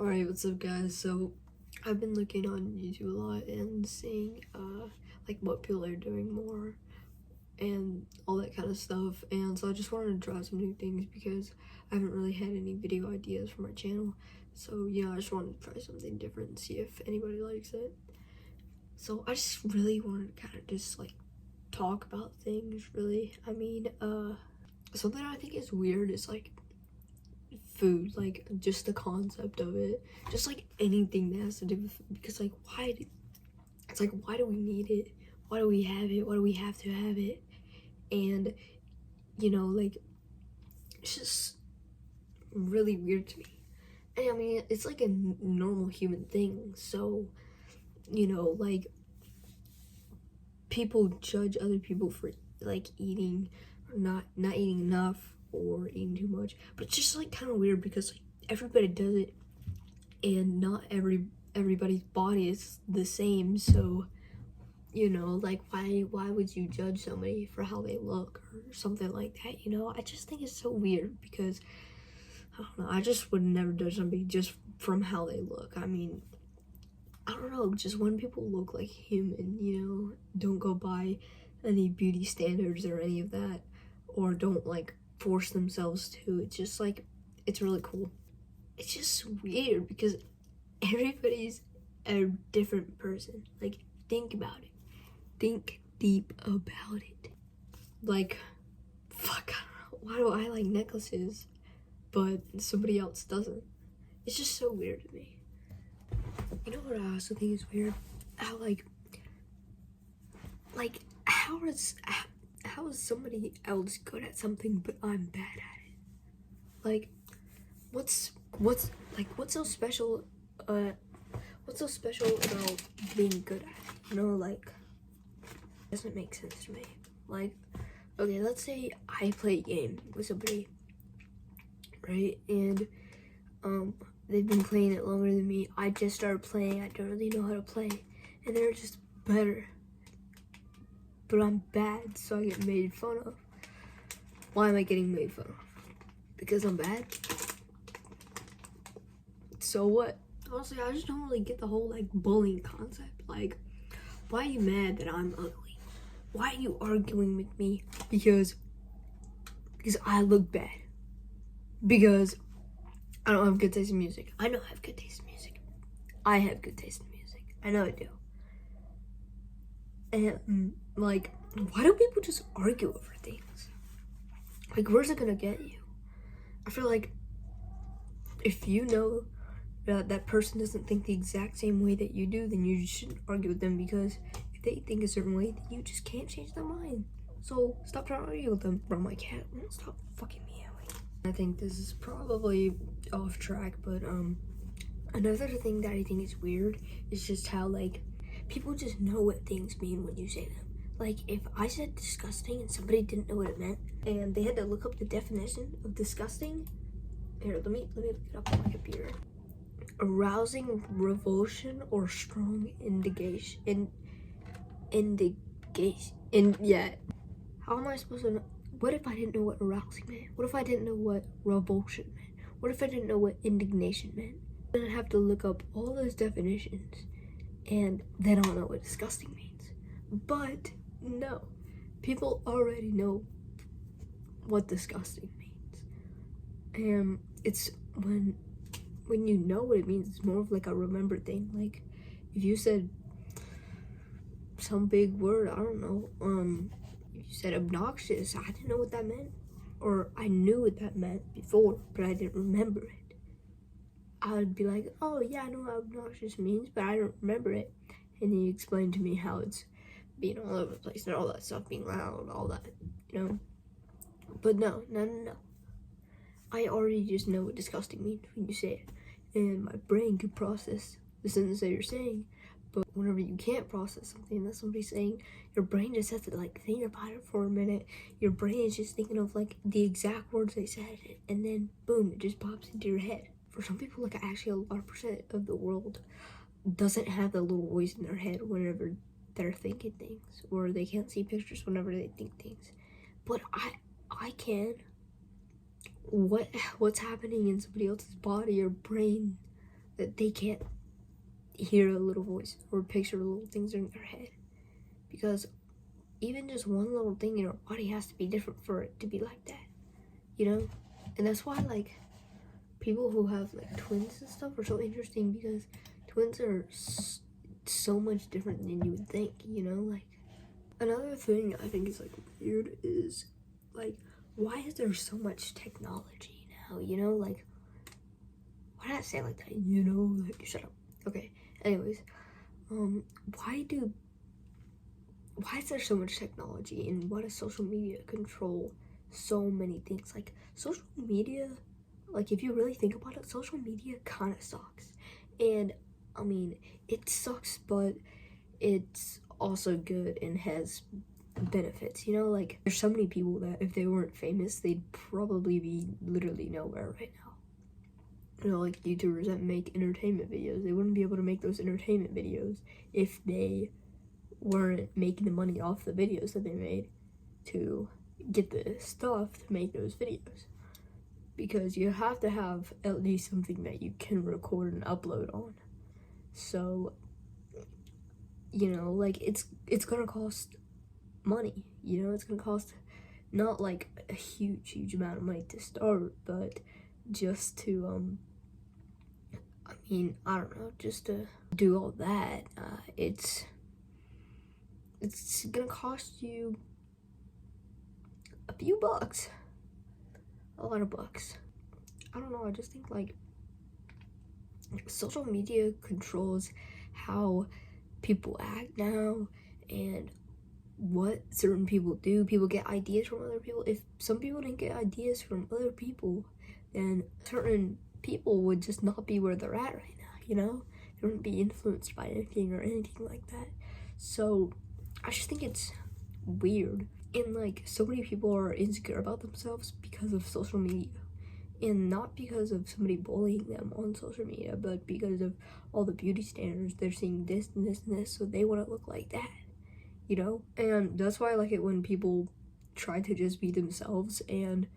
Alright, what's up guys? So I've been looking on YouTube a lot and seeing like what people are doing more and all that kind of stuff, and so I just wanted to try some new things because I haven't really had any video ideas for my channel. So yeah, I just wanted to try something different and see if anybody likes it. So I just really wanted to kind of just like talk about things really. I mean, something I think is weird is like food, like just the concept of it, just like anything that has to do with food, because like it's like why do we need it, why do we have it, why do we have to have it? And you know, like it's just really weird to me. And I mean, it's like a normal human thing, so you know, like people judge other people for like eating or not eating enough or eating too much, but it's just like kind of weird because like everybody does it and not everybody's body is the same. So you know, like why would you judge somebody for how they look or something like that? You know, I just think it's so weird because I don't know, I just would never judge somebody just from how they look. I mean, I don't know, just when people look like human, you know, don't go by any beauty standards or any of that, or don't like force themselves to. It's just like, it's really cool. It's just weird because everybody's a different person. Like, think about it. Think deep about it. Like, fuck, I don't know. Why do I like necklaces, but somebody else doesn't? It's just so weird to me. You know what I also think is weird? How like how is somebody else good at something but I'm bad at it? Like what's so special about being good at it? You know, like it doesn't make sense to me. Like, okay, let's say I play a game with somebody, right? And they've been playing it longer than me. I just started playing. I don't really know how to play, and they're just better. But I'm bad, so I get made fun of. Why am I getting made fun of? Because I'm bad? So what? Honestly, I just don't really get the whole like bullying concept. Like, why are you mad that I'm ugly? Why are you arguing with me? Because I look bad. Because I don't have good taste in music. I know I have good taste in music. I have good taste in music. I know I do. And like, why do people just argue over things? Like, where's it gonna get you? I feel like if you know that that person doesn't think the exact same way that you do, then you just shouldn't argue with them, because if they think a certain way, then you just can't change their mind. So stop trying to argue with them. Bro, my cat won't stop fucking meowing. I think this is probably off track, but another thing that I think is weird is just how like people just know what things mean when you say them. Like, if I said disgusting and somebody didn't know what it meant and they had to look up the definition of disgusting, here, let me look it up on my computer. Arousing revulsion or strong indication. Yeah. How am I supposed to know? What if I didn't know what arousing meant? What if I didn't know what revulsion meant? What if I didn't know what indignation meant? Then I'd have to look up all those definitions, and then I'll know what disgusting means. But no, people already know what disgusting means. And it's when you know what it means, it's more of like a remember thing. Like, if you said some big word, I don't know, if you said obnoxious, I didn't know what that meant. Or I knew what that meant before, but I didn't remember it. I would be like, oh yeah, I know what obnoxious means, but I don't remember it. And then you explain to me how it's being all over the place and all that stuff, being loud, all that, you know? But no. I already just know what disgusting means when you say it. And my brain could process the sentence that you're saying. But whenever you can't process something that somebody's saying, your brain just has to like think about it for a minute. Your brain is just thinking of like the exact words they said, and then boom, it just pops into your head. For some people, like actually a lot of percent of the world doesn't have that little voice in their head whenever they're thinking things, or they can't see pictures whenever they think things. But I can. What's happening in somebody else's body or brain that they can't hear a little voice or picture little things in their head, because even just one little thing in our body has to be different for it to be like that, you know? And that's why, like, people who have, like, twins and stuff are so interesting, because twins are so much different than you would think, you know? Like, another thing I think is, like, weird is, like, why is there so much technology now, you know? Like, why did I say it like that, you know? Like, shut up. Okay, anyways, why is there so much technology, and why does social media control so many things? Like, social media, like, if you really think about it, social media kind of sucks. And I mean, it sucks, but it's also good and has benefits, you know? Like, there's so many people that if they weren't famous, they'd probably be literally nowhere right now. You know, like YouTubers that make entertainment videos, they wouldn't be able to make those entertainment videos if they weren't making the money off the videos that they made to get the stuff to make those videos. Because you have to have at least something that you can record and upload on. So, you know, like, it's gonna cost money, you know? It's gonna cost not like a huge amount of money to start, but just to I mean, I don't know, just to do all that, it's gonna cost you a few bucks, a lot of bucks. I don't know, I just think, like, social media controls how people act now and what certain people do. People get ideas from other people. If some people didn't get ideas from other people, then certain people would just not be where they're at right now, you know? They wouldn't be influenced by anything or anything like that. So I just think it's weird. And, like, so many people are insecure about themselves because of social media. And not because of somebody bullying them on social media, but because of all the beauty standards. They're seeing this and this and this, so they want to look like that, you know? And that's why I like it when people try to just be themselves and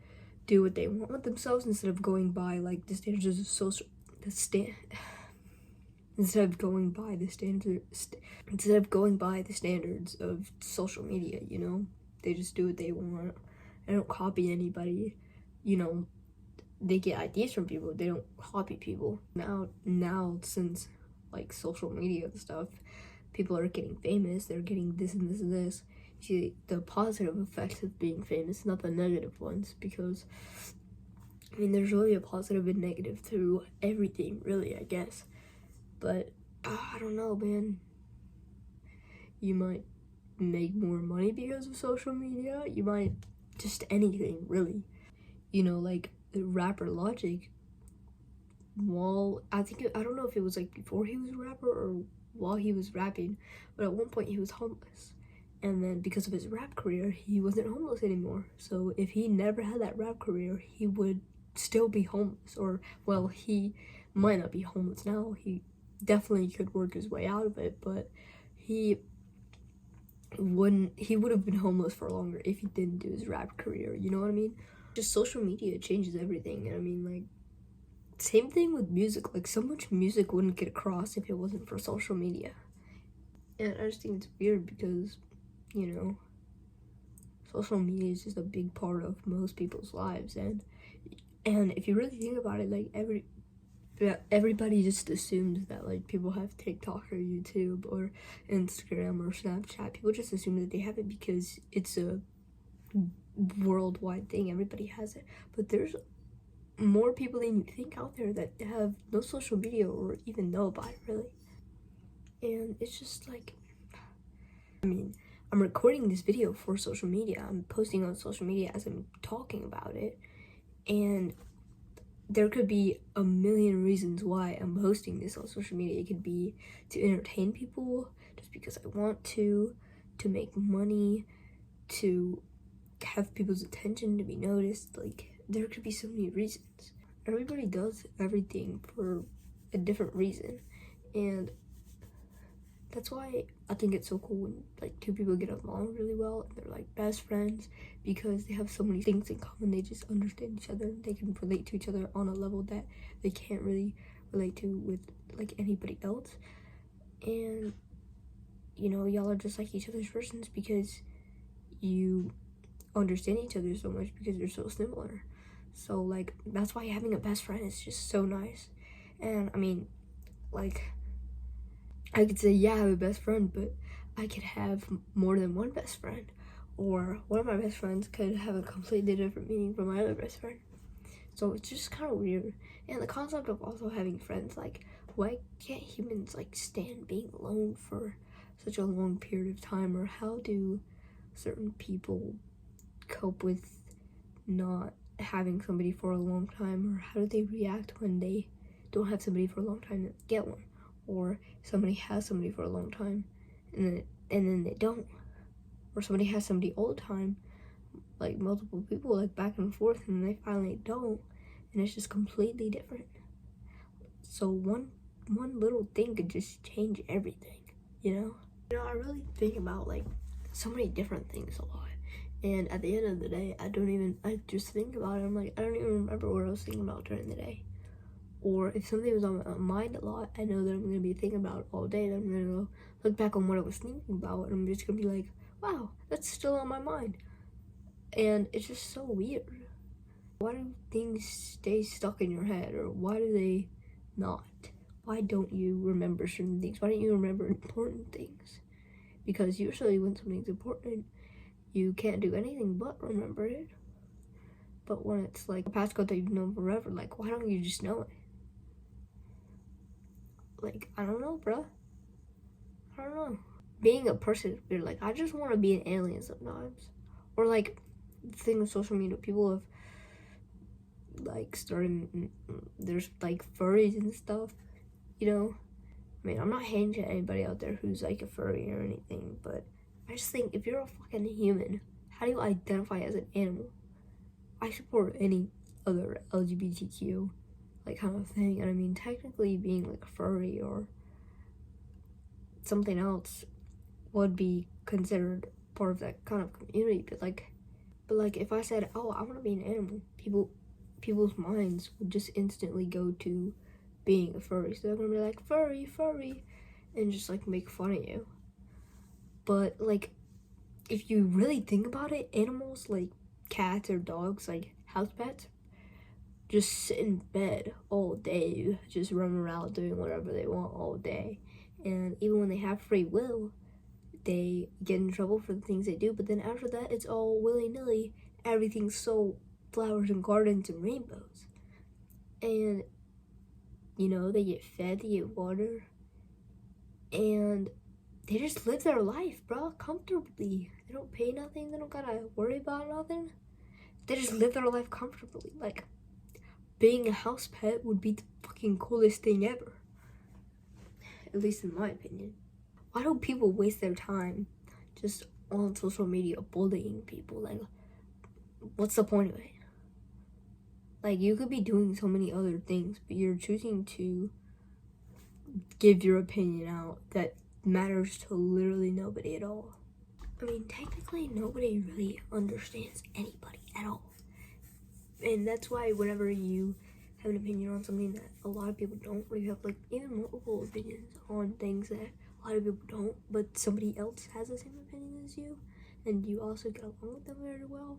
do what they want with themselves instead of going by, like, the standards of instead of going by the standards of social media, you know? They just do what they want. They don't copy anybody, you know? They get ideas from people, they don't copy people. Now since, like, social media and stuff, people are getting famous, they're getting this and this and this. See the positive effects of being famous, not the negative ones, because I mean, there's really a positive and negative to everything, really, I guess. But I don't know, man. You might make more money because of social media. You might just anything, really. You know, like the rapper Logic. Well, I don't know if it was like before he was a rapper or while he was rapping, but at one point he was homeless. And then because of his rap career, he wasn't homeless anymore. So if he never had that rap career, he would still be homeless. Or, well, he might not be homeless now. He definitely could work his way out of it, but he would have been homeless for longer if he didn't do his rap career, you know what I mean? Just social media changes everything. I mean, like, same thing with music. Like, so much music wouldn't get across if it wasn't for social media. And I just think it's weird because, you know, social media is just a big part of most people's lives. And if you really think about it, like, everybody just assumes that, like, people have TikTok or YouTube or Instagram or Snapchat. People just assume that they have it because it's a worldwide thing. Everybody has it. But there's more people than you think out there that have no social media or even know about it, really. And it's just like, I mean, I'm recording this video for social media. I'm posting on social media as I'm talking about it. And there could be a million reasons why I'm posting this on social media. It could be to entertain people, just because I want to make money, to have people's attention, to be noticed. Like, there could be so many reasons. Everybody does everything for a different reason. And that's why I think it's so cool when, like, two people get along really well and they're, like, best friends, because they have so many things in common. They just understand each other and they can relate to each other on a level that they can't really relate to with like anybody else. And you know, y'all are just like each other's persons because you understand each other so much because you're so similar. So like that's why having a best friend is just so nice. And I mean, like, I could say, yeah, I have a best friend, but I could have more than one best friend, or one of my best friends could have a completely different meaning from my other best friend. So it's just kind of weird. And the concept of also having friends, like, why can't humans like stand being alone for such a long period of time? Or how do certain people cope with not having somebody for a long time? Or how do they react when they don't have somebody for a long time and get one? Or somebody has somebody for a long time and then they don't. Or somebody has somebody all the time, like multiple people, like back and forth, and then they finally don't, and it's just completely different. So one little thing could just change everything, you know? You know, I really think about like so many different things a lot, and at the end of the day, I just think about it, I'm like, I don't even remember what I was thinking about during the day. Or if something was on my mind a lot, I know that I'm gonna be thinking about it all day, then I'm gonna go look back on what I was thinking about, and I'm just gonna be like, wow, that's still on my mind. And it's just so weird. Why do things stay stuck in your head, or why do they not? Why don't you remember certain things? Why don't you remember important things? Because usually when something's important, you can't do anything but remember it. But when it's like a passcode that you've known forever, like, why don't you just know it? Like, I don't know, bruh. I don't know. Being a person is weird. Like, I just want to be an alien sometimes. Or like, the thing with social media, people have like started, there's like furries and stuff, you know? I mean, I'm not hating to anybody out there who's like a furry or anything, but I just think if you're a fucking human, how do you identify as an animal? I support any other LGBTQ like kind of thing, and I mean, technically being like a furry or something else would be considered part of that kind of community, but like if I said, oh, I want to be an animal, people's minds would just instantly go to being a furry. So they're gonna be like, furry, and just like make fun of you. But like, if you really think about it, animals like cats or dogs, like house pets, just sit in bed all day, just run around doing whatever they want all day. And even when they have free will, they get in trouble for the things they do. But then after that, it's all willy-nilly. Everything's so flowers and gardens and rainbows. And, you know, they get fed, they get water, and they just live their life, bro, comfortably. They don't pay nothing, they don't gotta worry about nothing. They just live their life comfortably. Like, being a house pet would be the fucking coolest thing ever. At least in my opinion. Why do people waste their time just on social media bullying people? Like, what's the point of it? Like, you could be doing so many other things, but you're choosing to give your opinion out that matters to literally nobody at all. I mean, technically, nobody really understands anybody at all. And that's why whenever you have an opinion on something that a lot of people don't, or you have like even multiple opinions on things that a lot of people don't, but somebody else has the same opinion as you, and you also get along with them very well,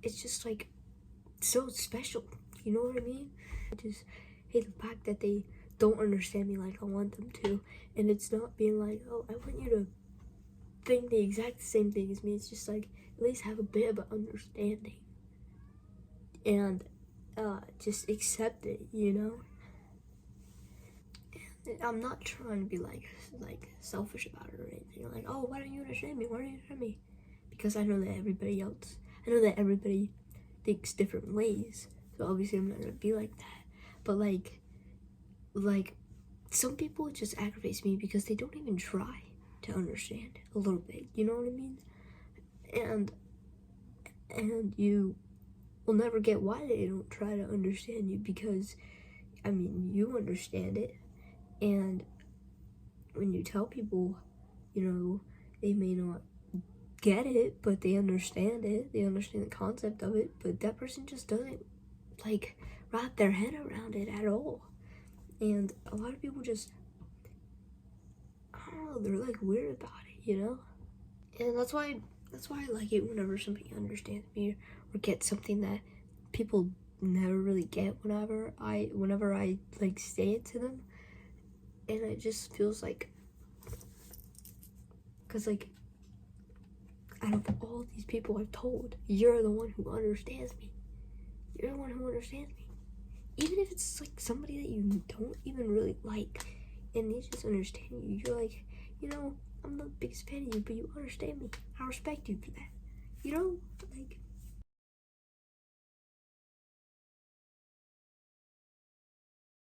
it's just like so special, you know what I mean? I just hate the fact that they don't understand me like I want them to, and it's not being like, oh, I want you to think the exact same thing as me. It's just like, at least have a bit of an understanding, and just accept it, you know? And I'm not trying to be like selfish about it or anything, like, oh, why don't you understand me, because I know that everybody thinks different ways, so obviously I'm not gonna be like that. But like some people, it just aggravates me because they don't even try to understand a little bit, you know what I mean? And you will never get why they don't try to understand you, because I mean, you understand it, and when you tell people, you know, they may not get it, but they understand it, they understand the concept of it, but that person just doesn't like wrap their head around it at all. And a lot of people just, I don't know, they're like weird about it, you know? And that's why I like it whenever somebody understands me or gets something that people never really get whenever I like say it to them. And it just feels like, because like out of all these people I've told, you're the one who understands me. You're the one who understands me. Even if it's like somebody that you don't even really like and they just understand you, you're like, you know, I'm the biggest fan of you, but you understand me. I respect you for that. You know, like,